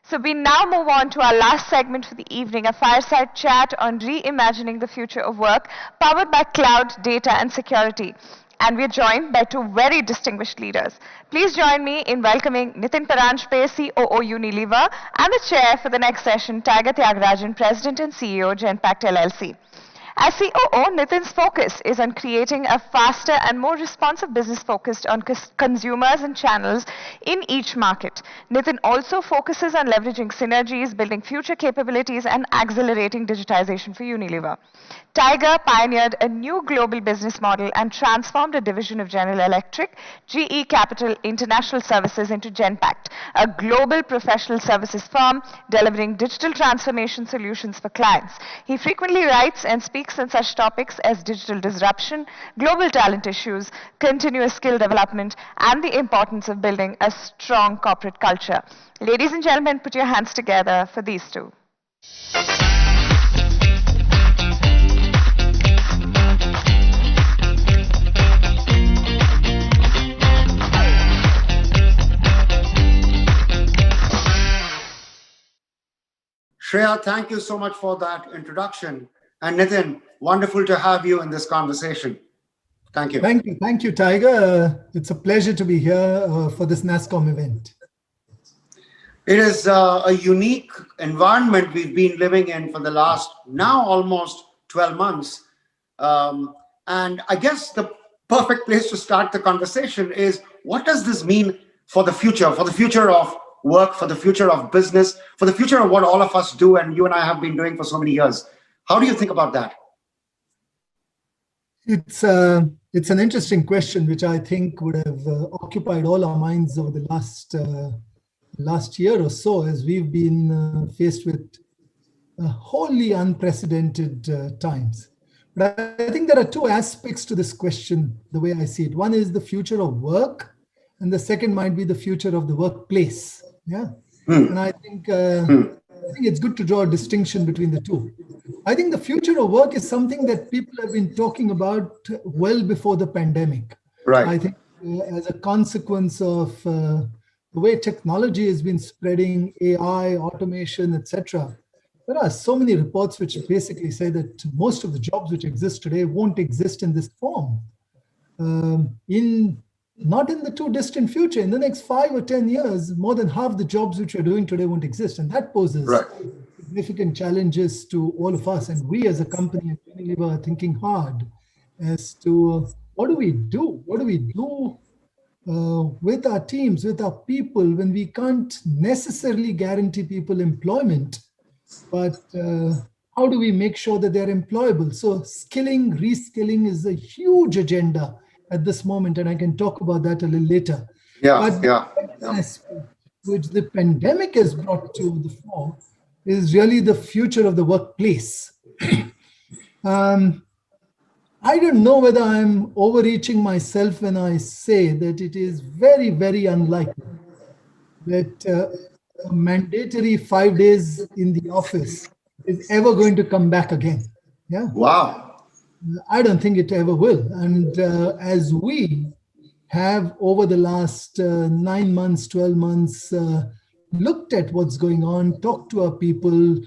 So we now move on to our last segment for the evening, a fireside chat on reimagining the future of work, powered by cloud, data, and security. And we're joined by two very distinguished leaders. Please join me in welcoming Nitin Paranjpe, COO Unilever, and the chair for the next session, Tyagarajan, President and CEO, Genpact LLC. As COO, Nitin's focus is on creating a faster and more responsive business focused on consumers and channels in each market. Nitin also focuses on leveraging synergies, building future capabilities, and accelerating digitization for Unilever. Tiger pioneered a new global business model and transformed a division of General Electric, GE Capital International Services into Genpact, a global professional services firm delivering digital transformation solutions for clients. He frequently writes and speaks on such topics as digital disruption, global talent issues, continuous skill development, and the importance of building a strong corporate culture. Ladies and gentlemen, put your hands together for these two. Shreya, thank you so much for that introduction. And Nitin, wonderful to have you in this conversation. Thank you. Thank you, Tiger. It's a pleasure to be here for this NASScom event. It is a unique environment we've been living in for the last now almost 12 months. And I guess the perfect place to start the conversation is, what does this mean for the future of work, for the future of business, for the future of what all of us do and you and I have been doing for so many years? How do you think about that? It's an interesting question, which I think would have occupied all our minds over the last year or so, as we've been faced with wholly unprecedented times. But I think there are two aspects to this question, the way I see it. One is the future of work, and the second might be the future of the workplace. Yeah, and I think it's good to draw a distinction between the two. I think the future of work is something that people have been talking about well before the pandemic. Right. I think as a consequence of the way technology has been spreading, AI, automation, etc., there are so many reports which basically say that most of the jobs which exist today won't exist in this form. Not in the too distant future. In the next 5 or 10 years, more than half the jobs which we're doing today won't exist. And that poses significant challenges to all of us. And we as a company at Unilever are thinking hard as to what do we do? What do we do with our teams, with our people, when we can't necessarily guarantee people employment, but how do we make sure that they're employable? So skilling, reskilling is a huge agenda at this moment, and I can talk about that a little later. Which the pandemic has brought to the fore is really the future of the workplace. I don't know whether I'm overreaching myself when I say that it is very, very unlikely that a mandatory 5 days in the office is ever going to come back again. Yeah. Wow. I don't think it ever will. And as we have over the last 9 months, 12 months, looked at what's going on, talked to our people,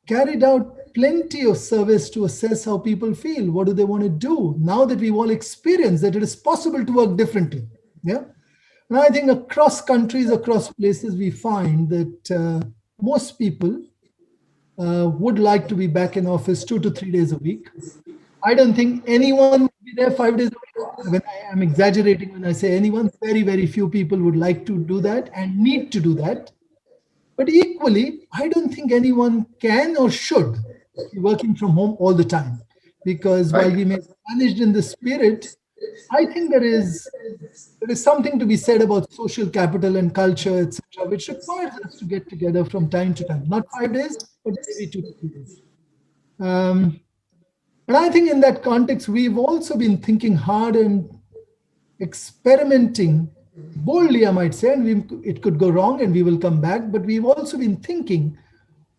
carried out plenty of surveys to assess how people feel. What do they want to do now that we've all experienced that it is possible to work differently? Yeah. And I think across countries, across places, we find that most people would like to be back in office 2 to 3 days a week. I don't think anyone would be there 5 days a week. I'm exaggerating when I say anyone. Very, very few people would like to do that and need to do that. But equally, I don't think anyone can or should be working from home all the time. Because while we may be managed in the spirit, I think there is something to be said about social capital and culture, etc., which requires us to get together from time to time. Not 5 days, but maybe 2 to 3 days. And I think in that context, we've also been thinking hard and experimenting boldly, I might say, and it could go wrong and we will come back, but we've also been thinking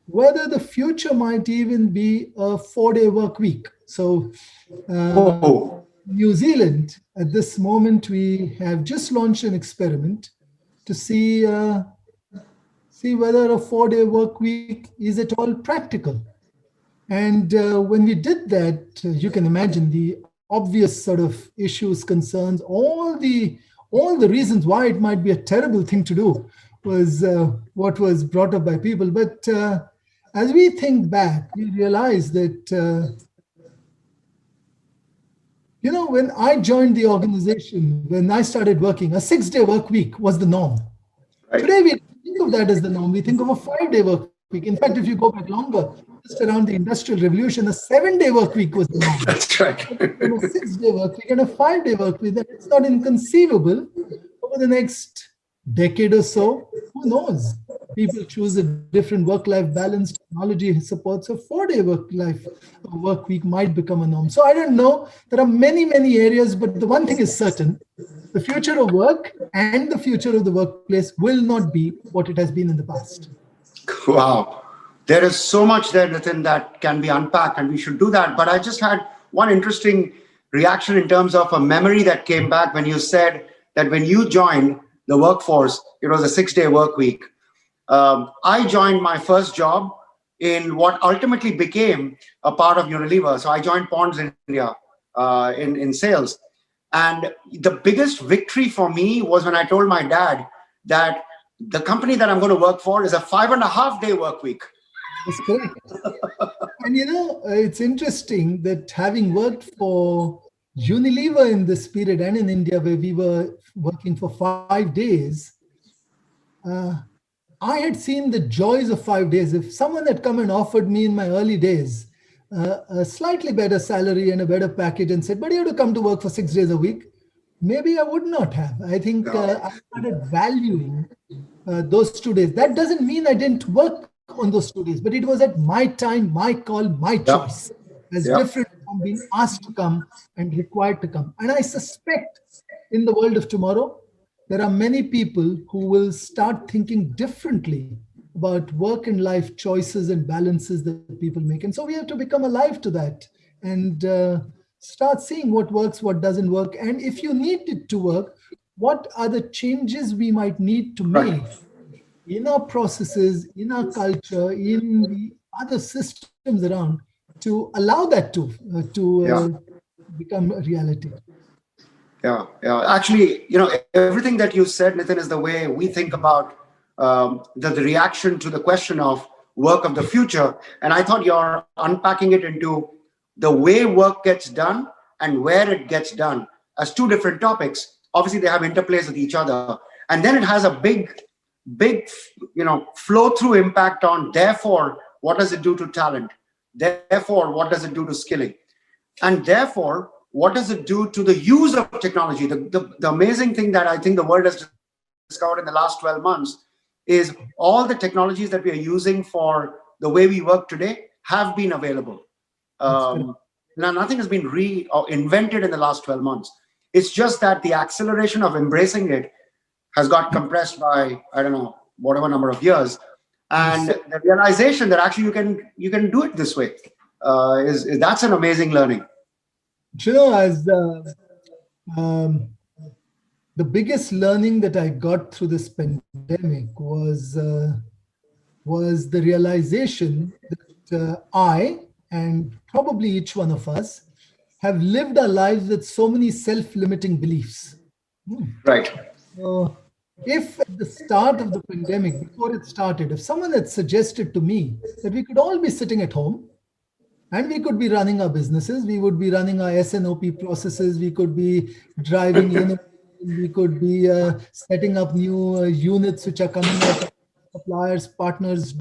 whether the future might even be a 4-day work week. So New Zealand, at this moment, we have just launched an experiment to see see whether a 4-day work week is at all practical. And when we did that, you can imagine the obvious sort of issues, concerns, all the reasons why it might be a terrible thing to do was what was brought up by people. But as we think back, we realize that when I joined the organization, when I started working, a 6-day work week was the norm. Right. Today, we think of that as the norm. We think of a 5-day work week. In fact, if you go back longer, just around the Industrial Revolution, a 7-day work week was the norm. That's right. And a 6-day work week and a 5-day work week. It's not inconceivable over the next decade or so. Who knows? People choose a different work-life balance. Technology supports a 4-day work week might become a norm. So I don't know. There are many, many areas, but the one thing is certain. The future of work and the future of the workplace will not be what it has been in the past. Wow. There is so much there, Nitin, that can be unpacked, and we should do that. But I just had one interesting reaction in terms of a memory that came back when you said that when you joined the workforce, it was a 6-day work week. I joined my first job in what ultimately became a part of Unilever. So I joined Ponds India in sales. And the biggest victory for me was when I told my dad that the company that I'm going to work for is a 5.5-day work week. That's correct. And it's interesting that having worked for Unilever in this period and in India, where we were working for 5 days, I had seen the joys of 5 days. If someone had come and offered me in my early days a slightly better salary and a better package and said, but you have to come to work for 6 days a week, maybe I would not have. I think I started valuing those 2 days. That doesn't mean I didn't work on those 2 days, but it was at my time, my call, my choice, as different from being asked to come and required to come. And I suspect in the world of tomorrow, there are many people who will start thinking differently about work and life choices and balances that people make. And so we have to become alive to that and start seeing what works, what doesn't work. And if you need it to work, what are the changes we might need to make in our processes, in our culture, in the other systems around to allow that to become a reality. Yeah. Actually, everything that you said, Nitin, is the way we think about the reaction to the question of work of the future. And I thought you're unpacking it into the way work gets done and where it gets done as two different topics. Obviously, they have interplays with each other. And then it has a big flow-through impact on, therefore, what does it do to talent? Therefore, what does it do to skilling? And therefore, what does it do to the use of technology? The amazing thing that I think the world has discovered in the last 12 months is all the technologies that we are using for the way we work today have been available. Now, nothing has been reinvented in the last 12 months. It's just that the acceleration of embracing it has got compressed by, I don't know, whatever number of years. And the realization that actually you can do it this way that's an amazing learning. As the biggest learning that I got through this pandemic was the realization that I, and probably each one of us, have lived our lives with so many self-limiting beliefs. Right. So if at the start of the pandemic, before it started, if someone had suggested to me that we could all be sitting at home and we could be running our businesses, we would be running our S&OP processes, we could be driving in, we could be setting up new units which are coming up, suppliers, partners,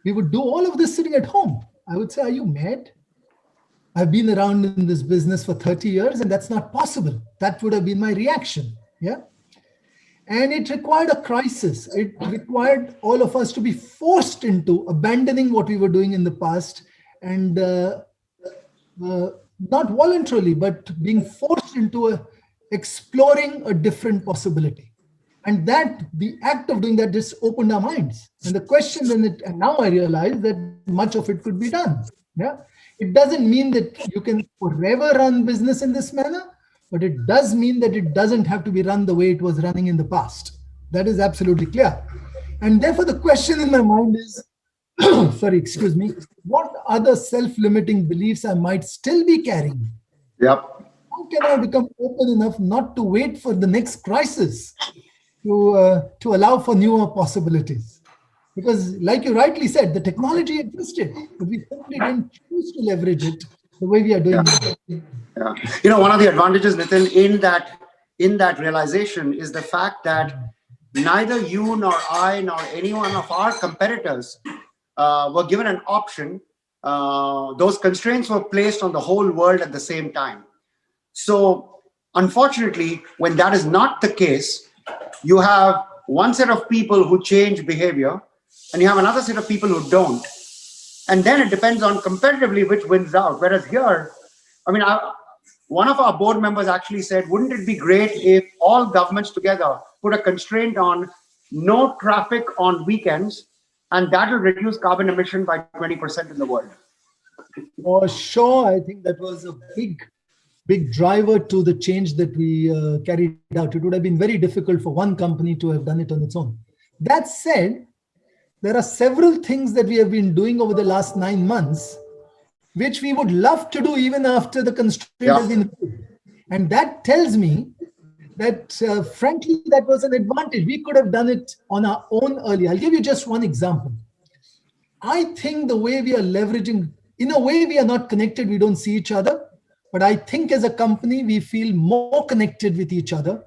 we would do all of this sitting at home. I would say, are you mad? I've been around in this business for 30 years and that's not possible. That would have been my reaction. Yeah. And it required a crisis. It required all of us to be forced into abandoning what we were doing in the past and not voluntarily, but being forced into exploring a different possibility. And that the act of doing that just opened our minds. And the question then, and now I realize that much of it could be done. Yeah. It doesn't mean that you can forever run business in this manner, but it does mean that it doesn't have to be run the way it was running in the past. That is absolutely clear. And therefore, the question in my mind is, sorry, excuse me, what other self-limiting beliefs I might still be carrying? Yep. How can I become open enough not to wait for the next crisis to allow for newer possibilities? Because, like you rightly said, the technology existed, but we simply didn't choose to leverage it the way we are doing now. Yeah. One of the advantages, Nitin, in that realization is the fact that neither you nor I nor any one of our competitors were given an option. Those constraints were placed on the whole world at the same time. So, unfortunately, when that is not the case, you have one set of people who change behavior, and you have another set of people who don't. And then it depends on competitively which wins out. Whereas here, I mean, one of our board members actually said, wouldn't it be great if all governments together put a constraint on no traffic on weekends, and that will reduce carbon emission by 20% in the world? For sure, I think that was a big driver to the change that we carried out. It would have been very difficult for one company to have done it on its own. That said, there are several things that we have been doing over the last 9 months, which we would love to do even after the constraint has been removed. And that tells me that, frankly, that was an advantage. We could have done it on our own earlier. I'll give you just one example. I think the way we are leveraging, in a way, we are not connected, we don't see each other. But I think as a company, we feel more connected with each other.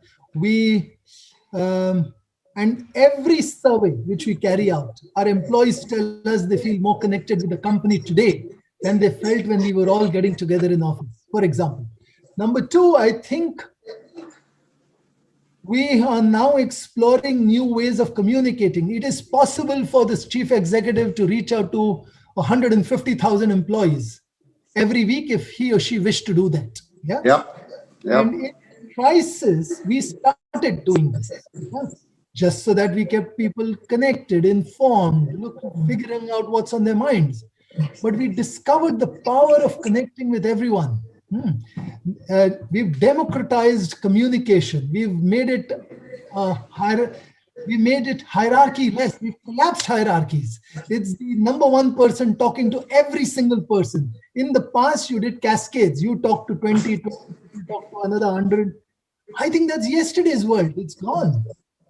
And every survey which we carry out, our employees tell us they feel more connected with the company today than they felt when we were all getting together in office, for example. Number two, I think we are now exploring new ways of communicating. It is possible for this chief executive to reach out to 150,000 employees every week if he or she wished to do that. Yeah. Yep. And in crisis, we started doing this. Yeah? Just so that we kept people connected, informed, figuring out what's on their minds. But we discovered the power of connecting with everyone. We've democratized communication. We've made it hierarchy less. We've collapsed hierarchies. It's the number one person talking to every single person. In the past, you did cascades. You talk to 20, you talk to another 100. I think that's yesterday's world. It's gone.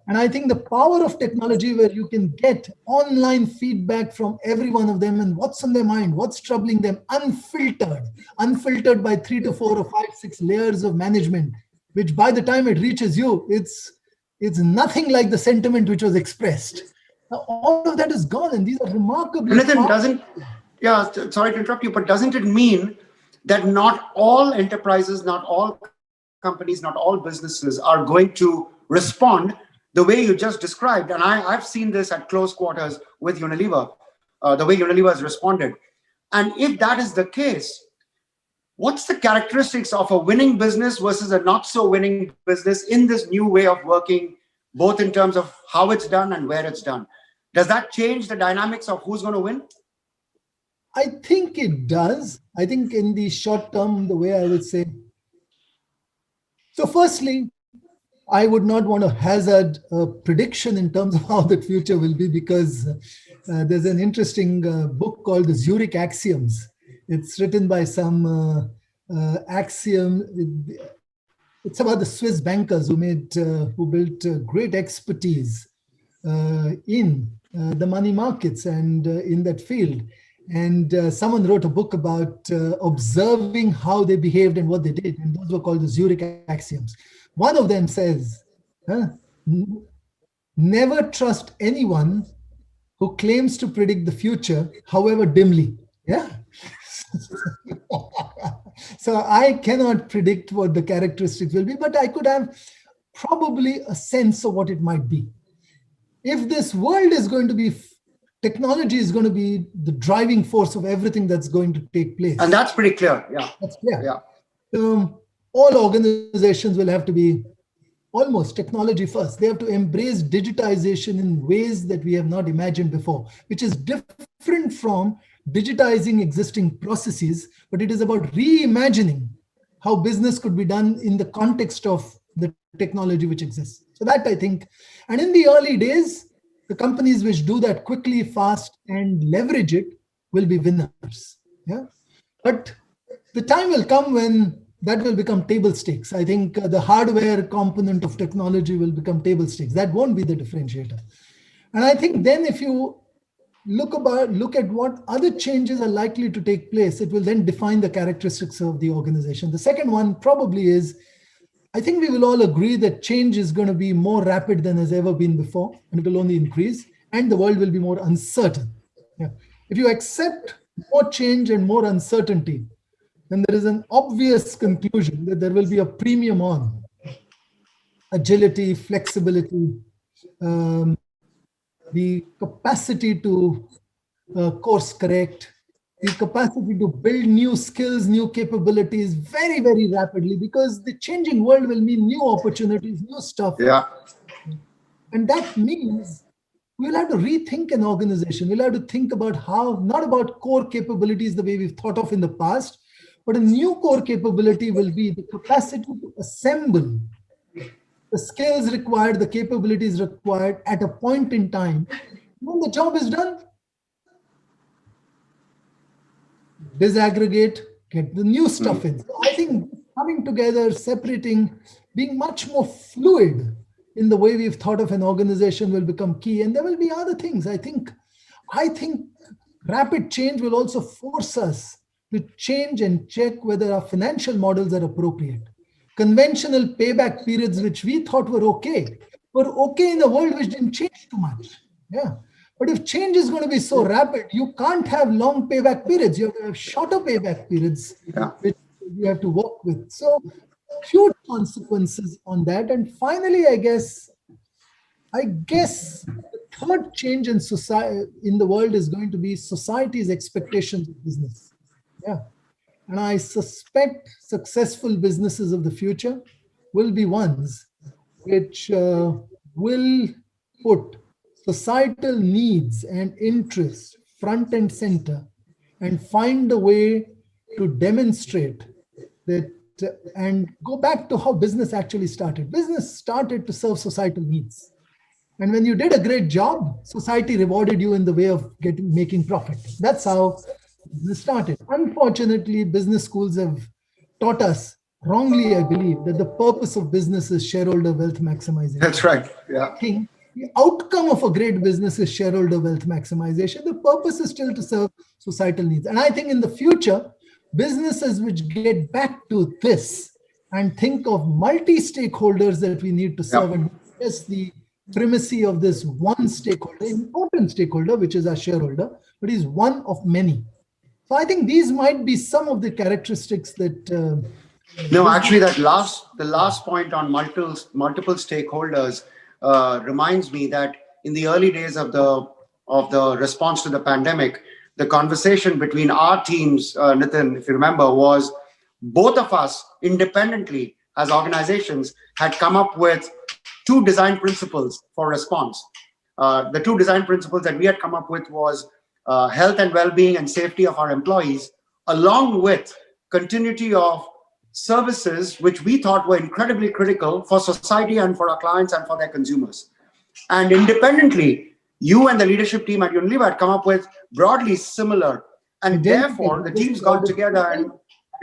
And I think the power of technology, where you can get online feedback from every one of them and what's on their mind, what's troubling them, unfiltered by 3 to 4 or 5, 6 layers of management, which by the time it reaches you, it's nothing like the sentiment which was expressed. Now, all of that is gone, and these are remarkably. Nitin, sorry to interrupt you, but doesn't it mean that not all enterprises, not all companies, not all businesses are going to respond the way you just described? And I've seen this at close quarters with Unilever, the way Unilever has responded. And if that is the case, what's the characteristics of a winning business versus a not so winning business in this new way of working, both in terms of how it's done and where it's done? Does that change the dynamics of who's going to win? I think it does. I think in the short term, the way I would say. So firstly, I would not want to hazard a prediction in terms of how the future will be, because there's an interesting book called The Zurich Axioms. It's written by some axiom. It's about the Swiss bankers who built great expertise in the money markets and in that field. And someone wrote a book about observing how they behaved and what they did. And those were called the Zurich Axioms. One of them says, never trust anyone who claims to predict the future, however dimly. Yeah. So I cannot predict what the characteristics will be, but I could have probably a sense of what it might be. If this world is going to be, technology is going to be the driving force of everything that's going to take place. And that's pretty clear. Yeah. That's clear. Yeah. All organizations will have to be almost technology first. They have to embrace digitization in ways that we have not imagined before, which is different from digitizing existing processes, but it is about reimagining how business could be done in the context of the technology which exists. So that I think, and in the early days, The companies which do that quickly, fast, and leverage it will be winners. Yeah. But the time will come when that will become table stakes. I think the hardware component of technology will become table stakes. That won't be the differentiator. And I think then if you look at what other changes are likely to take place, it will then define the characteristics of the organization. The second one probably is, I think we will all agree that change is going to be more rapid than has ever been before, and it will only increase, and the world will be more uncertain. Yeah. If you accept more change and more uncertainty, then there is an obvious conclusion that there will be a premium on agility, flexibility, the capacity to course correct, the capacity to build new skills, new capabilities very, very rapidly, because the changing world will mean new opportunities, new stuff. Yeah. And that means we'll have to rethink an organization. We'll have to think about how, not about core capabilities the way we've thought of in the past, but a new core capability will be the capacity to assemble the skills required, the capabilities required at a point in time when the job is done. Disaggregate, get the new stuff in. So I think coming together, separating, being much more fluid in the way we've thought of an organization will become key. And there will be other things. I think rapid change will also force us to change and check whether our financial models are appropriate. Conventional payback periods, which we thought were okay in a world which didn't change too much. Yeah. But if change is going to be so rapid, you can't have long payback periods. You have to have shorter payback periods, which you have to work with. So huge consequences on that. And finally, I guess the third change in society, in the world, is going to be society's expectations of business. Yeah. And I suspect successful businesses of the future will be ones which will put societal needs and interests front and center and find a way to demonstrate that and go back to how business actually started. Business started to serve societal needs. And when you did a great job, society rewarded you in the way of making profit. That's how business started. Unfortunately, business schools have taught us, wrongly I believe, that the purpose of business is shareholder wealth maximization. That's right. Yeah. I think the outcome of a great business is shareholder wealth maximization. The purpose is still to serve societal needs. And I think in the future, businesses which get back to this and think of multi-stakeholders that we need to serve, and yes, the primacy of this one stakeholder, important stakeholder, which is our shareholder, but he's one of many. So I think these might be some of the characteristics that. No, actually, the last point on multiple stakeholders reminds me that in the early days of the response to the pandemic, the conversation between our teams, Nitin, if you remember, was both of us independently as organizations had come up with 2 design principles for response. The 2 design principles that we had come up with was health and well-being and safety of our employees, along with continuity of services which we thought were incredibly critical for society and for our clients and for their consumers. And independently, you and the leadership team at Unilever had come up with broadly similar, and therefore the teams got together and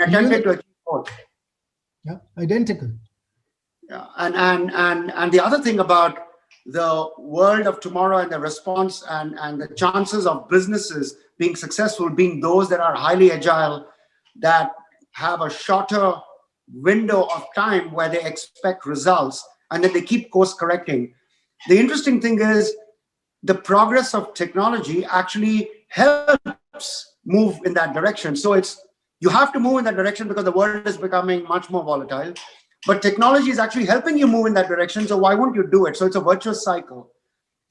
attempted to achieve both. Yeah, identical. Yeah, and the other thing about the world of tomorrow and the response and the chances of businesses being successful being those that are highly agile, that have a shorter window of time where they expect results and then they keep course correcting. The interesting thing is the progress of technology actually helps move in that direction. So you have to move in that direction because the world is becoming much more volatile. But technology is actually helping you move in that direction. So why wouldn't you do it? So it's a virtuous cycle.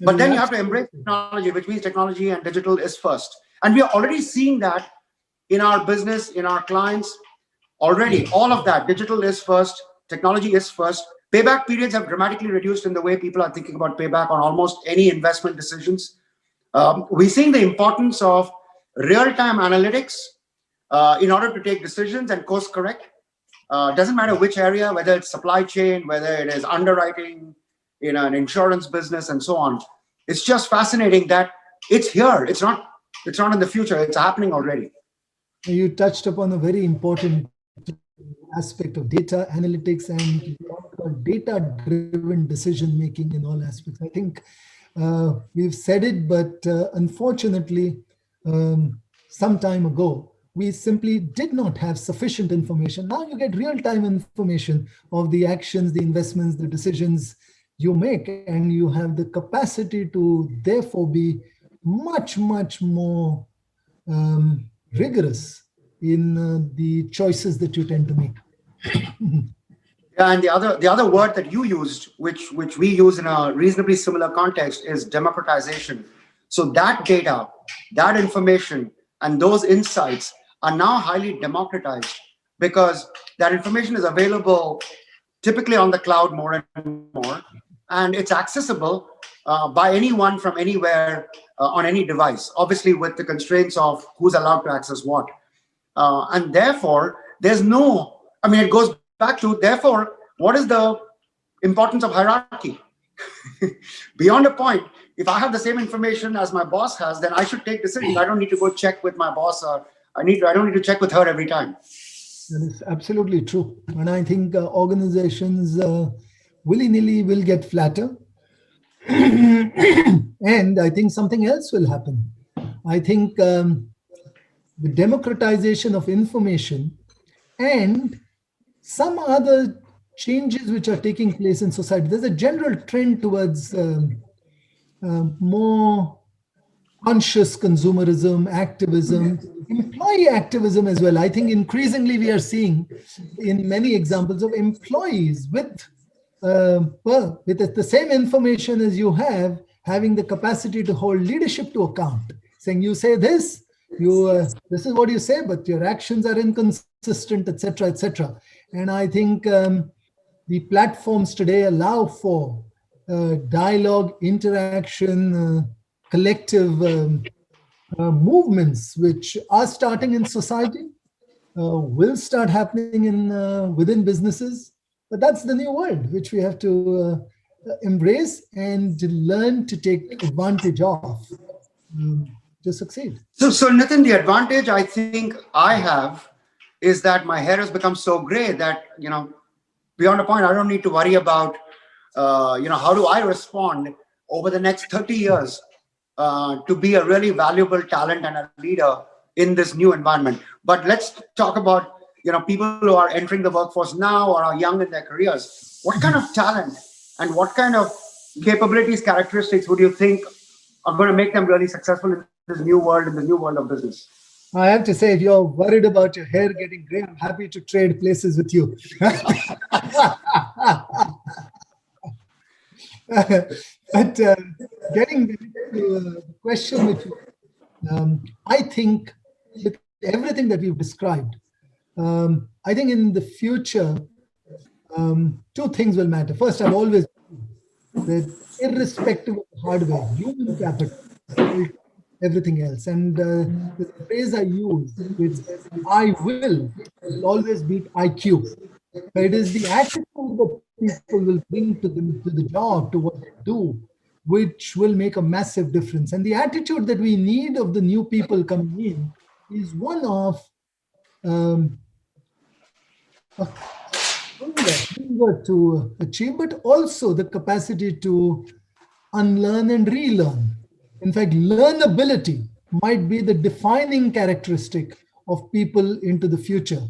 But then you have to embrace technology, which means technology and digital is first. And we are already seeing that in our business, in our clients. Already, all of that, digital is first, technology is first. Payback periods have dramatically reduced in the way people are thinking about payback on almost any investment decisions. We're seeing the importance of real-time analytics in order to take decisions and course correct. Doesn't matter which area, whether it's supply chain, whether it is underwriting in an insurance business and so on. it's just fascinating that it's here. It's not in the future. It's happening already. You touched upon a very important aspect of data analytics and data-driven decision making in all aspects. I think we've said it, but unfortunately, some time ago, we simply did not have sufficient information. Now you get real-time information of the actions, the investments, the decisions you make, and you have the capacity to therefore be much, much more rigorous in the choices that you tend to make. Yeah, and the other word that you used, which we use in a reasonably similar context, is democratization. So that data, that information, and those insights are now highly democratized because that information is available typically on the cloud more and more, and it's accessible by anyone from anywhere on any device, obviously with the constraints of who's allowed to access what. And therefore, there's no, I mean, it goes back to, therefore, what is the importance of hierarchy? Beyond a point, if I have the same information as my boss has, then I should take decisions. I don't need to go check with my boss, or I don't need to check with her every time. That is absolutely true. And I think organizations willy-nilly will get flatter. And I think something else will happen. I think the democratization of information and some other changes which are taking place in society. There's a general trend towards more conscious consumerism, activism, employee activism as well. I think increasingly we are seeing in many examples of employees with the same information as you have, having the capacity to hold leadership to account, saying you say this, this is what you say, but your actions are inconsistent, etc., etc. And I think the platforms today allow for dialogue, interaction, collective movements, which are starting in society, will start happening in within businesses. But that's the new world, which we have to embrace and learn to take advantage of to succeed. So Nitin, the advantage I think I have is that my hair has become so gray that, beyond a point, I don't need to worry about, how do I respond over the next 30 years to be a really valuable talent and a leader in this new environment. But let's talk about, people who are entering the workforce now or are young in their careers. What kind of talent and what kind of capabilities, characteristics would you think are going to make them really successful in this new world, in the new world of business? I have to say, if you're worried about your hair getting gray, I'm happy to trade places with you. But getting to the question, which I think with everything that we've described, I think in the future, two things will matter. First, I've always that irrespective of hardware, human capital, everything else. And the phrase I use, which I will always beat IQ. It is the attitude that people will bring to the job, to what they do, which will make a massive difference. And the attitude that we need of the new people coming in is one of to achieve, but also the capacity to unlearn and relearn. In fact, learnability might be the defining characteristic of people into the future.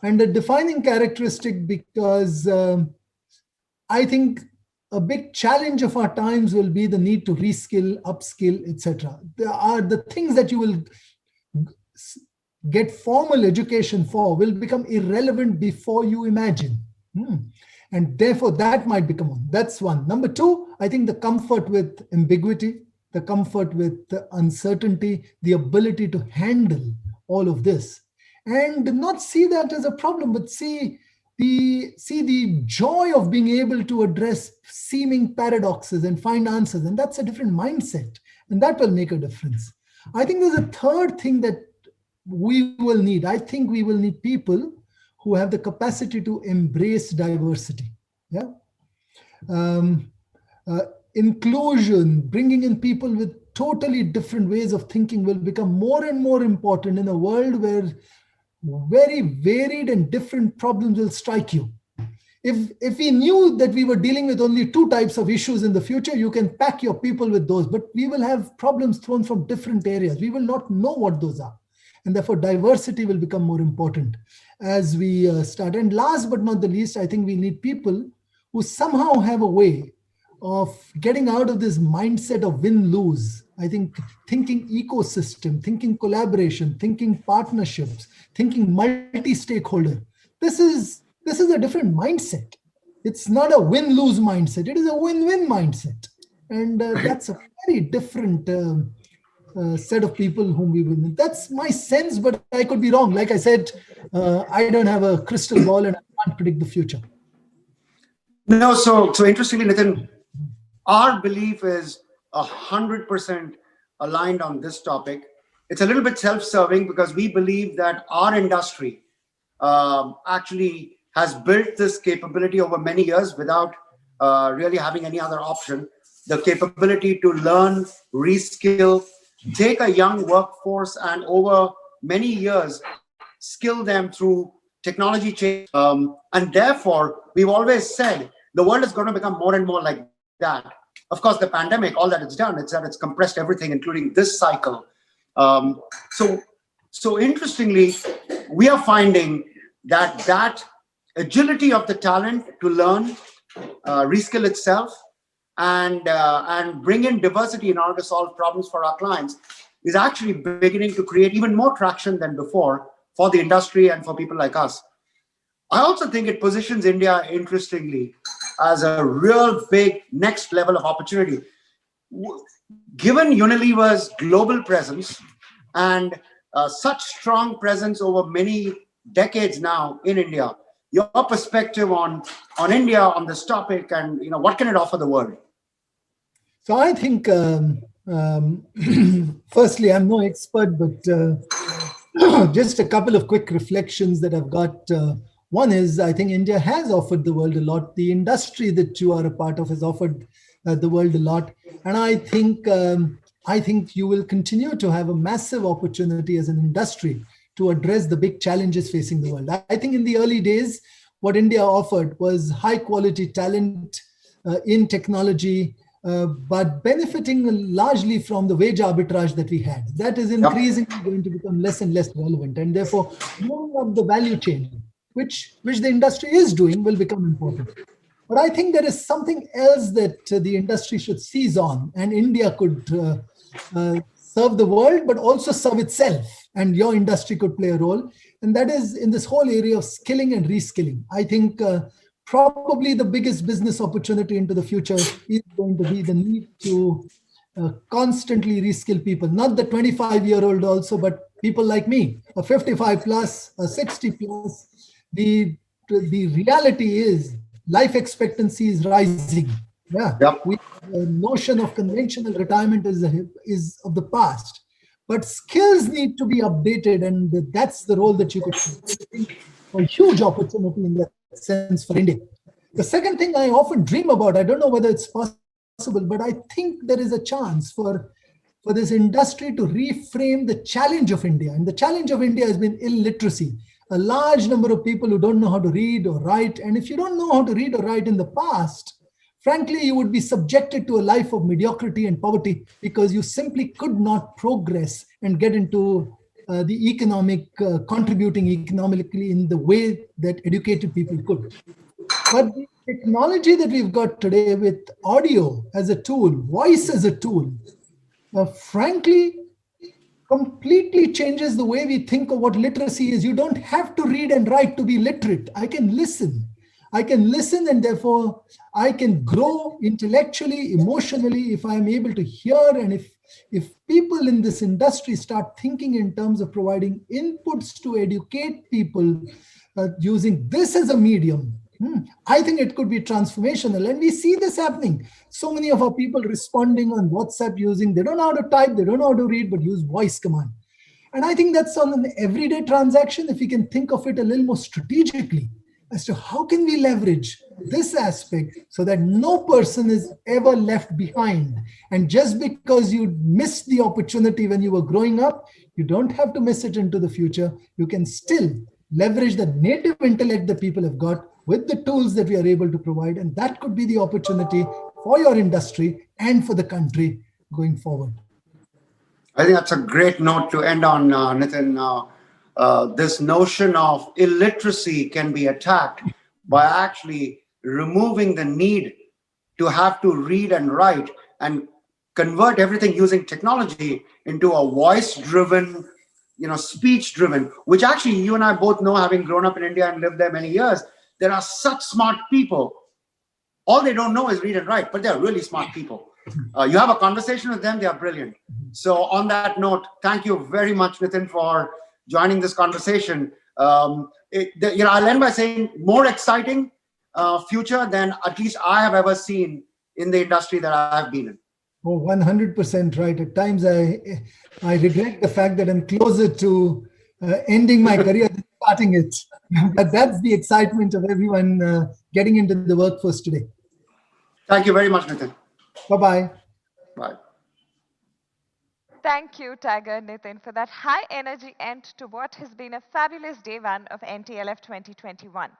And a defining characteristic because I think a big challenge of our times will be the need to reskill, upskill, etc. There are the things that you will get formal education for will become irrelevant before you imagine. And therefore, that might become one. That's one. Number two, I think the comfort with ambiguity, the comfort with the uncertainty, the ability to handle all of this. And not see that as a problem, but see the joy of being able to address seeming paradoxes and find answers. And that's a different mindset. And that will make a difference. I think there's a third thing that we will need. I think we will need people who have the capacity to embrace diversity. Yeah. inclusion, bringing in people with totally different ways of thinking will become more and more important in a world where very varied and different problems will strike you. If we knew that we were dealing with only two types of issues in the future, you can pack your people with those, but we will have problems thrown from different areas. We will not know what those are. And therefore, diversity will become more important as we start. And last but not the least, I think we need people who somehow have a way of getting out of this mindset of win-lose. I think thinking ecosystem, thinking collaboration, thinking partnerships, thinking multi-stakeholder. This is a different mindset. It's not a win-lose mindset. It is a win-win mindset. And that's a very different set of people whom we will need. That's my sense, but I could be wrong. Like I said, I don't have a crystal ball and I can't predict the future. No, so interestingly, Nitin, our belief is 100% aligned on this topic. It's a little bit self-serving because we believe that our industry actually has built this capability over many years without really having any other option. The capability to learn, reskill, take a young workforce and over many years, skill them through technology change. And therefore, we've always said the world is going to become more and more like that. Of course, the pandemic, all that it's done, it's that it's compressed everything, including this cycle. So interestingly, we are finding that agility of the talent to learn, reskill itself, and bring in diversity in order to solve problems for our clients is actually beginning to create even more traction than before for the industry and for people like us. I also think it positions India, interestingly, as a real big next level of opportunity. Given Unilever's global presence and such strong presence over many decades now in India, your perspective on India on this topic, and what can it offer the world? So I think, firstly, I'm no expert, but just a couple of quick reflections that I've got. One is, I think India has offered the world a lot. The industry that you are a part of has offered the world a lot. And I think you will continue to have a massive opportunity as an industry to address the big challenges facing the world. I think in the early days, what India offered was high quality talent in technology, but benefiting largely from the wage arbitrage that we had. That is increasingly going to become less and less relevant. And therefore, moving up the value chain, which the industry is doing, will become important. But I think there is something else that the industry should seize on, and India could serve the world, but also serve itself, and your industry could play a role. And that is in this whole area of skilling and reskilling. I think probably the biggest business opportunity into the future is going to be the need to constantly reskill people, not the 25-year-old also, but people like me, a 55 plus, a 60 plus. The reality is life expectancy is rising. The notion of conventional retirement is of the past, but skills need to be updated, and that's the role that you could play. A huge opportunity in that sense for India. The second thing I often dream about, I don't know whether it's possible, but I think there is a chance for this industry to reframe the challenge of India. And the challenge of India has been illiteracy. A large number of people who don't know how to read or write. And if you don't know how to read or write in the past, frankly, you would be subjected to a life of mediocrity and poverty because you simply could not progress and get into the economic, contributing economically in the way that educated people could. But the technology that we've got today with audio as a tool, voice as a tool, frankly, completely changes the way we think of what literacy is. You don't have to read and write to be literate. I can listen, and therefore I can grow intellectually, emotionally, if I'm able to hear. And if people in this industry start thinking in terms of providing inputs to educate people using this as a medium, I think it could be transformational. And we see this happening. So many of our people responding on WhatsApp they don't know how to type, they don't know how to read, but use voice command. And I think that's on an everyday transaction. If we can think of it a little more strategically, as to how can we leverage this aspect so that no person is ever left behind. And just because you missed the opportunity when you were growing up, you don't have to miss it into the future. You can still leverage the native intellect that people have got with the tools that we are able to provide. And that could be the opportunity for your industry and for the country going forward. I think that's a great note to end on, Nitin. This notion of illiteracy can be attacked by actually removing the need to have to read and write and convert everything using technology into a voice-driven, speech-driven, which actually you and I both know, having grown up in India and lived there many years, there are such smart people. All they don't know is read and write, but they're really smart people. You have a conversation with them, they are brilliant. So on that note, thank you very much, Nitin, for joining this conversation. I'll end by saying more exciting future than at least I have ever seen in the industry that I've been in. Oh, 100% right. At times I regret the fact that I'm closer to ending my career than starting it. But that's the excitement of everyone getting into the workforce today. Thank you very much, Nitin. Bye-bye. Bye. Thank you, Tiger, Nitin, for that high energy end to what has been a fabulous day one of NTLF 2021.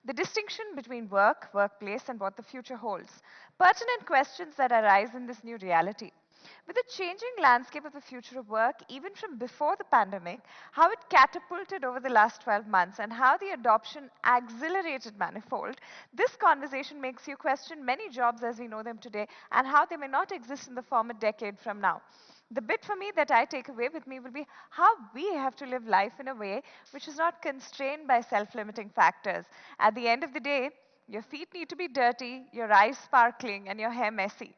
The distinction between work, workplace, and what the future holds. Pertinent questions that arise in this new reality. With the changing landscape of the future of work, even from before the pandemic, how it catapulted over the last 12 months, and how the adoption accelerated manifold, this conversation makes you question many jobs as we know them today and how they may not exist in the former decade from now. The bit for me that I take away with me will be how we have to live life in a way which is not constrained by self-limiting factors. At the end of the day, your feet need to be dirty, your eyes sparkling, and your hair messy.